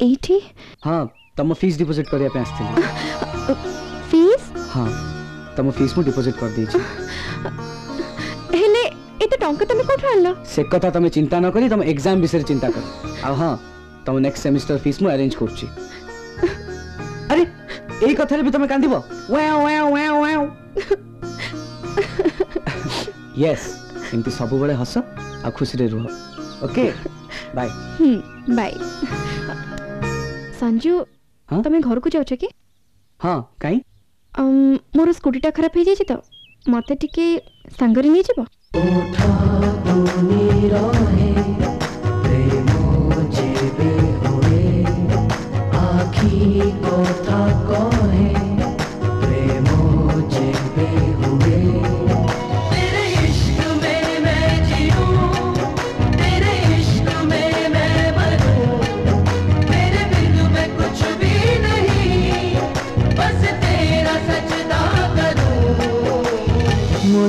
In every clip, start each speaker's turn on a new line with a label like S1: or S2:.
S1: एठी
S2: हाँ तुम फीस डिपोजिट करने पे आस्थिली।
S1: फीस
S2: हाँ तुम फीस मु डिपोजिट कर दी छी।
S1: हेले एते टंका तमे कोठा आनलो
S2: से कथा तुम चिंता न करी तुम एग्जाम विषय चिंता कर आ हाँ तुम नेक्स्ट सेमिस्टर फीस मु अरेंज करछि। अरे एई कथा भी तुम कांदिबो wow wow wow wow yes एमती सब बेले हस आ खुशी रे रुह। Okay bye.
S1: बाय। संजू
S2: हाँ?
S1: तमे घर को जाउछ कि?
S2: हाँ काई
S1: मोर स्कूटीटा खराब हो जाइए तो मते टिके सांगरे नहीं जीव।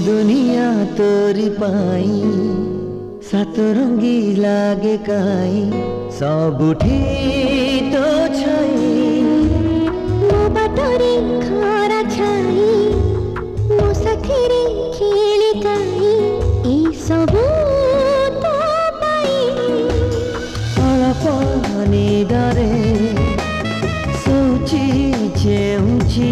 S3: दुनिया तोरी पाई सातरंगी लागे काई सबुठी तो छाई
S4: मो बाटरे खरा छाई मो साथीरे खेली काई ई सबु तो पाई
S3: अळप निदरे सोची जेउची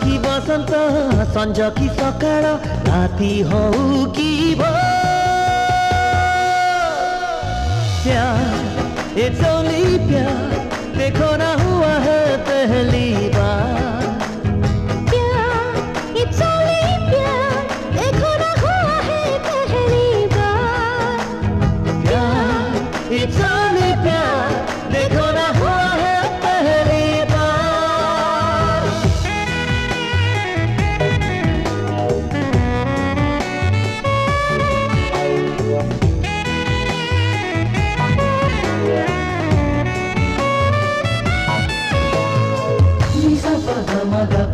S3: की बसंत संज की सकाळ राति हऊ की प्यार इट्स ओनली प्यार देखो ना हुआ है पहली बार
S4: प्यार इट्स ओनली प्यार देखो ना हुआ है पहली बार
S3: प्यार इट्स ओनली प्यार देखो ना हुआ है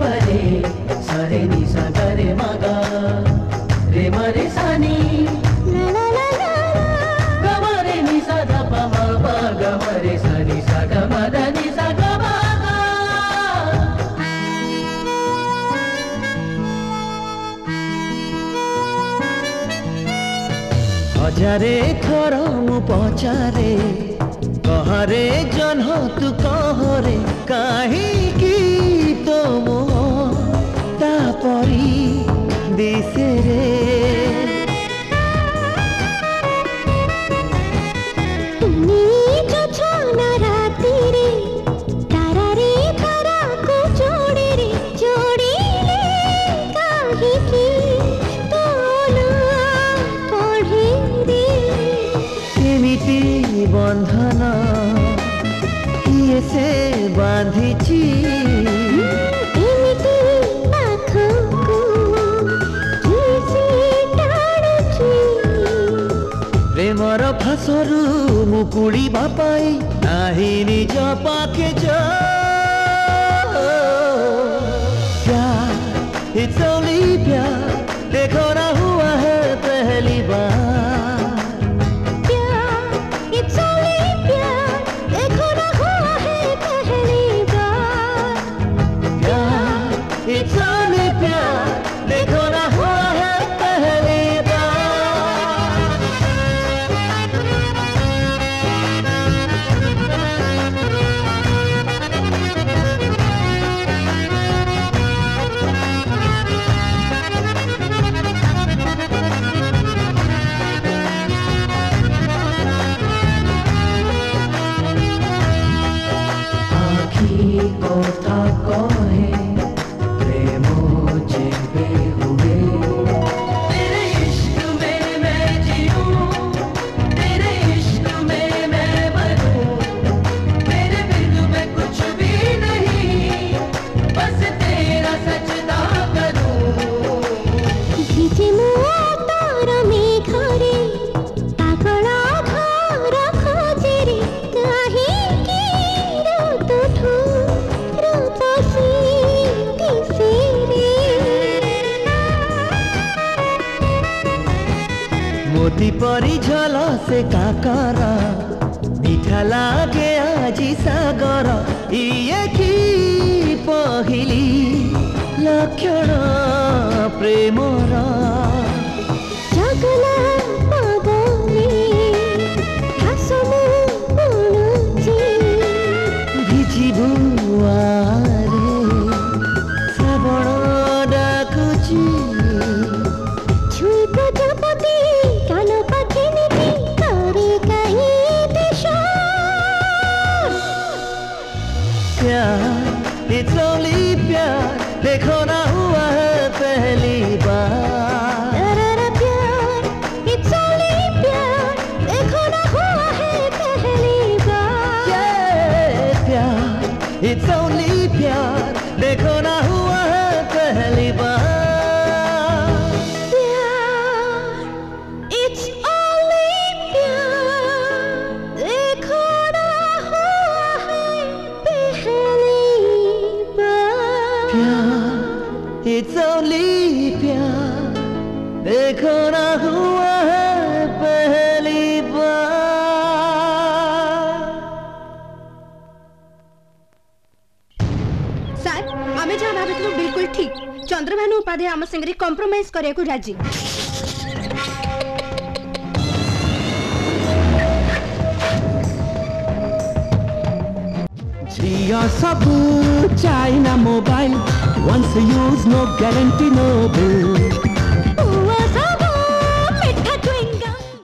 S3: पहली सरे नि सा गरे मगा रे मरे सानी
S4: ला ला ला ला
S3: ग मरे नि सा ध प म प ग मरे सा नि सा ग म ध नि सा ग म हजारे थर मु पचारे कहरे जन्ह तू कहरे काहे की तो मो तापरी दिसे रे
S4: तुमी जो छाना राती रे तारा रे तारा को जोड़े रे जोड़ी ले काहे की तो ना पढ़े रे
S3: एमिति बंधन किए से बांधिची प्रेमर फासरु मुकुड़ी बापाई नाही निज पाखे जा प्यार इट्स ओनली प्यार देखो ना हुआ है पहली बार
S4: प्यार इट्स ओनली प्यार देखो ना हुआ है पहली बार
S3: प्यार इट्स ओनली प्यार देखो ना हुआ है पहली कोता कोहे प्रेमो जेबे हुए तेरे इश्क में मैं जीऊं तेरे इश्क में मैं मरूं मेरे बिन मैं कुछ भी नहीं बस तेरा सजदा करूं
S4: भीजे मुआ तारा में घरे पागला घर खोजे रे काहे की रात ठो
S3: परी झल से काकर मीठा लागे आजी सागर इए की पहिली लक्षण प्रेमर
S4: जगला पवनी घासमु बुणुची
S3: भिजिबु आरे श्रावण डाकुची
S4: छुई प्रजापति कान पाखे नीति करे कहीं दिशा
S3: प्यार इट्स ओनली प्यार देखो ना हुआ है पहली बार
S4: तररा प्यार इट्स ओनली प्यार देखो ना हुआ है पहली बार
S3: प्यार इट्स ओनली प्यार देखो ना हुआ है पहली बार
S4: प्यार इट्स ओनली प्यार देखो ना हुआ है पहली बार
S3: प्यार इट्स ओनली प्यार देखो ना हुआ है पहली बार
S5: सर आमे जहाँ भाविथिलु बिल्कुल ठीक चंद्रभानु उपाध्याय आम संगे कॉम्प्रोमाइज करिया को राजी
S3: जिया सब China mobile once use no guarantee no bill